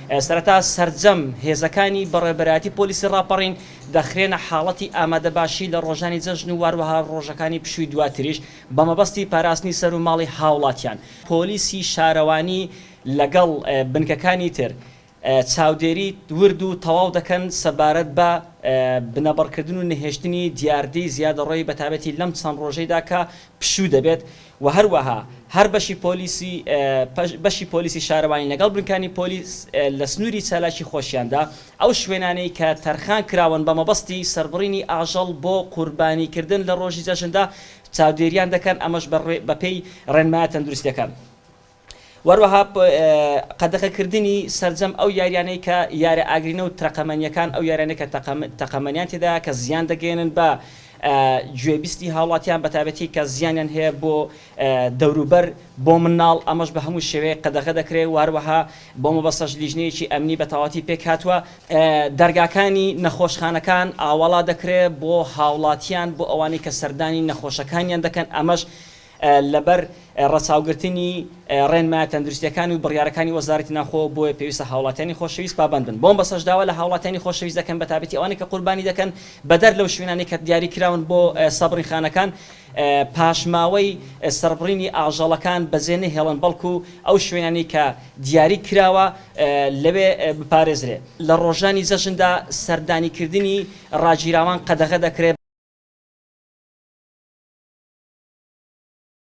سەرەتا سەرجەم هێزەکانی بەڕێبەرایەتی پۆلیسی ڕاپەڕین دەخرێنە حاڵەتی ئامادەباشی لە ڕۆژانی جەژن و واروەها ڕۆژەکانی پشووی دواتریش بە مەبەستی پاراستنی سەر و ماڵی هاوڵاتیان. پۆلیسی شارەوانی لەگەڵ بنکەکانی تر چاودێری ورد و تەواو دەکەن سەبارەت بە بنەبڕکردن و نەهێشتنی دیاردەی زیادەڕۆی بەتابەتی لەم چەند ڕۆژەیدا کە پشوو دەبێت و هەروەها هەر بەشی پۆلیسی شارەوانی لەگەڵ بنکانی پۆلیس لە سنووری چالاکی خۆشیاندا ئەو شوێنانەی کە تەرخان کراون بە مەبەستی سەربڕینی ئاژەڵ بۆ قوربانیکردن لە ڕۆژی جەژندا چاودێریان دەکەن ئەمەش بەپێی ڕێنمایە تەندروستیەکان. وەروەها قەدەغەکردنی سەرجەم ئەو یاریانەی کە یارە ئاگرینە و تەقەمەنیەکان ئەو یارانەی کە تەقەمەنیان تێدا کە زیان دەگەێنن بە گوێبیستی هاوڵاتیان بەتابەتی کە زیانیان هەیە بۆ دەوروبەر بۆ مناڵ ئەمەش بە هەموو شێوەیە قەدەغە دەکرێت واروەها بۆ مەبەستەش لیژنەیەکی ئەمنی بە تەواوەتی پێک هاتووە. دەرگاکانی نەخۆشخانەکان ئاوەڵا دەکرێت بۆ هاوڵاتیان بۆ ئەوانەی کە سەردانی نەخۆشەکانیان دەکەن ئەمەش لەبەر ڕەچاوگرتنی ڕێنمایە تەندروستیەکانی و بڕیارەکانی وەزارەتی ناخۆ بۆیە پێویستە هاوڵاتیانی خۆشەویست پابند بن. بۆم بەسەشداوە لە هاوڵاتیانی خۆشەویست دەکەن بەتابەتی ئەوانەی کە قوربانی دەکەن بەدەر لەو شوێنانی کە دیاری کراون بۆ سەبڕینخانەکان پاشماوەی سەربڕینی ئاژەڵەکان بەجێ هێڵن بەڵکو ئەو شوێنانی کە دیاری کراوە لەوێ بپارێزرێ. لە ڕۆژانی جەژندا سەردانیکردنی ڕاگیراوان قەدەغە دەکرێت